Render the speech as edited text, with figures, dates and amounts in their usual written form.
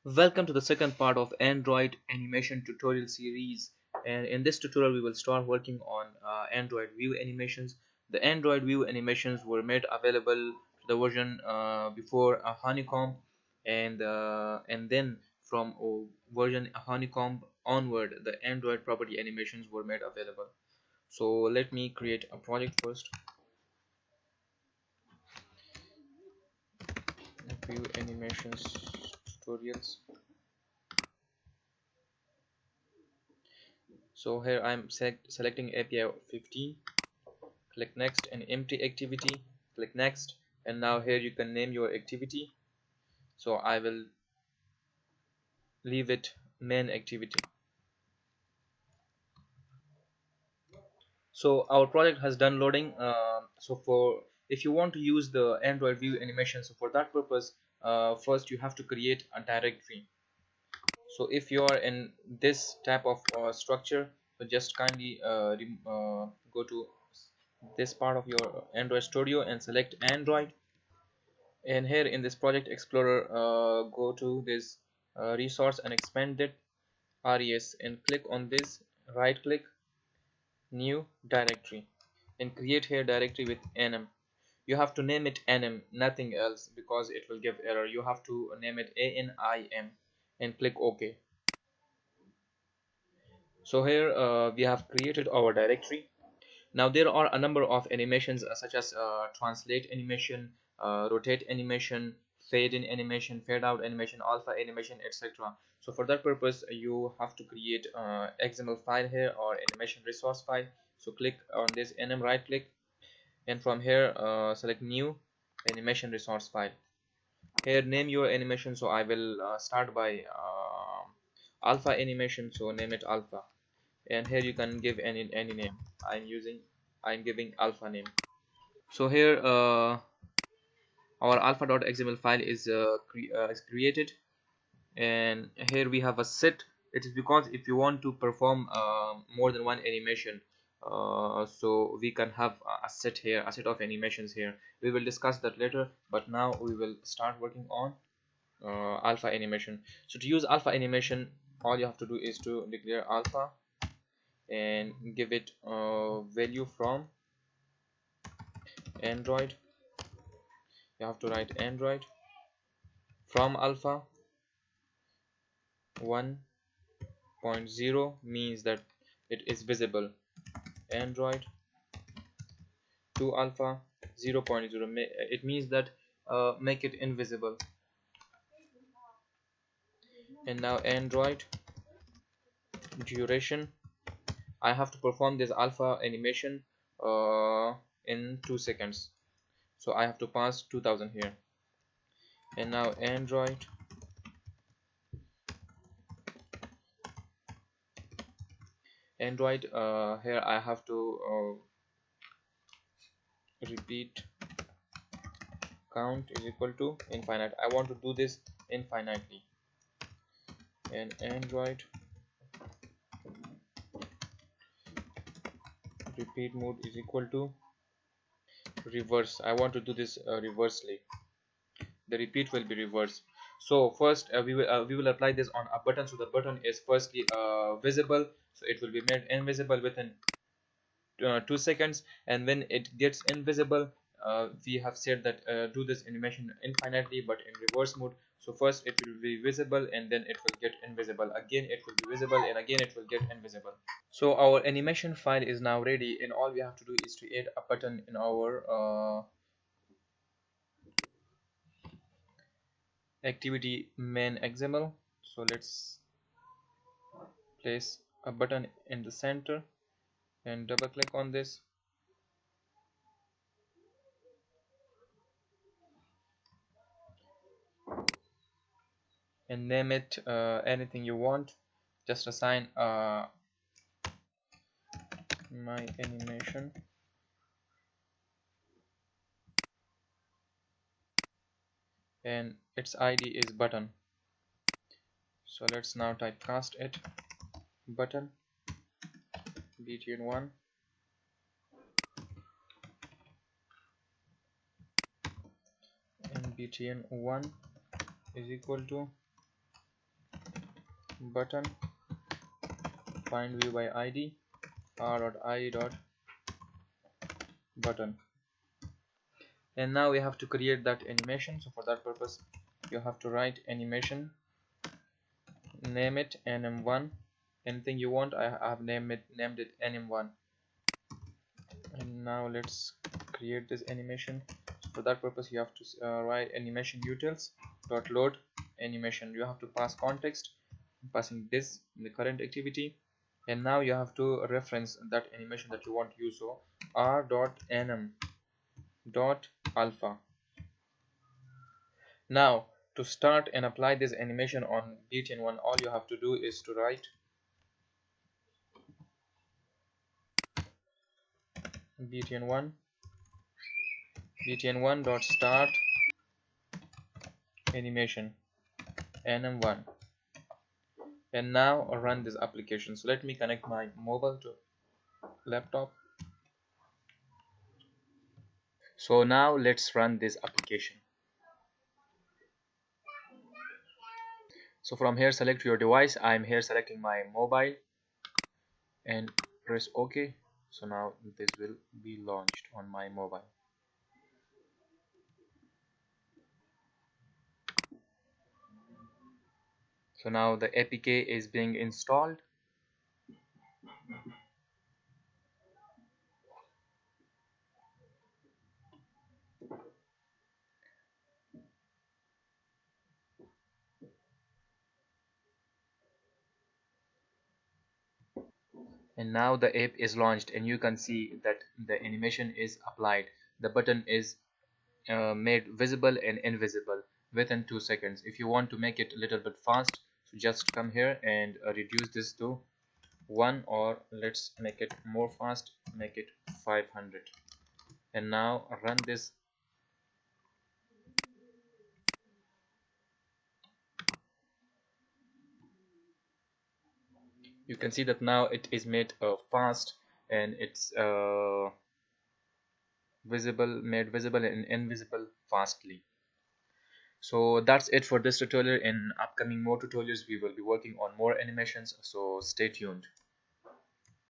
Welcome to the second part of Android animation tutorial series, and in this tutorial we will start working on Android view animations. The Android view animations were made available to the version before Honeycomb, and then from version Honeycomb onward the Android property animations were made available. So let me create a project first. View animations tutorials. So here I'm selecting API 15. Click next, and empty activity, click next, and now here you can name your activity. So I will leave it main activity. So our project has done loading. So for if you want to use the Android view animation, so for that purpose, first you have to create a directory. So if you are in this type of structure, so just kindly go to this part of your Android Studio and select Android. And here in this project explorer, go to this resource and expand it, res, and click on this, right click, new directory, and create here directory with nm. You have to name it nm, nothing else, because it will give error. You have to name it anim and click ok. So here we have created our directory. Now there are a number of animations such as translate animation, rotate animation, fade in animation, fade out animation, alpha animation, etc. So for that purpose you have to create XML file here, or animation resource file. So click on this nm, right click, and from here select new animation resource file. Here name your animation. So I will start by alpha animation, so name it alpha, and here you can give any name. I'm giving alpha name. So here our alpha.xml file is created, and here we have a set. It is because if you want to perform more than one animation, so we can have a set here, a set of animations here. We will discuss that later, but now we will start working on alpha animation. So to use alpha animation, all you have to do is to declare alpha and give it value from Android. You have to write Android from alpha 1.0, means that it is visible. Android to alpha 0.0, it means that make it invisible. And now Android duration, I have to perform this alpha animation in 2 seconds, so I have to pass 2000 here. And now Android here I have to repeat count is equal to infinite. I want to do this infinitely. And Android repeat mode is equal to reverse. I want to do this reversely. The repeat will be reversed. So first we will apply this on a button. So the button is firstly visible, so it will be made invisible within 2 seconds. And when it gets invisible, we have said that do this animation infinitely, but in reverse mode. So first it will be visible, and then it will get invisible again, it will be visible, and again it will get invisible. So our animation file is now ready, and all we have to do is to add a button in our activity main XML. So let's place a button in the center and double click on this. And name it anything you want. Just assign my animation, and its ID is button. So let's now typecast it, button btn1, and btn1 is equal to button find view by id r.id button. And now we have to create that animation. So for that purpose you have to write animation, name it nm1, anything you want. I have named it nm1. And now let's create this animation. So for that purpose you have to write animation utils dot load animation. You have to pass context, passing this in the current activity, and now you have to reference that animation that you want to use. So r.nm dot alpha. Now to start and apply this animation on btn1, all you have to do is to write btn1 dot start animation nm1, and now run this application. So let me connect my mobile to laptop. So now let's run this application. So from here select your device. I'm here selecting my mobile and press OK. So now this will be launched on my mobile. So now the APK is being installed. And now the app is launched, and you can see that the animation is applied. The button is made visible and invisible within 2 seconds. If you want to make it a little bit fast, so just come here and reduce this to 1, or let's make it more fast, make it 500. And now run this. You can see that now it is made fast, and it's made visible and invisible fastly. So that's it for this tutorial. In upcoming more tutorials we will be working on more animations, so stay tuned.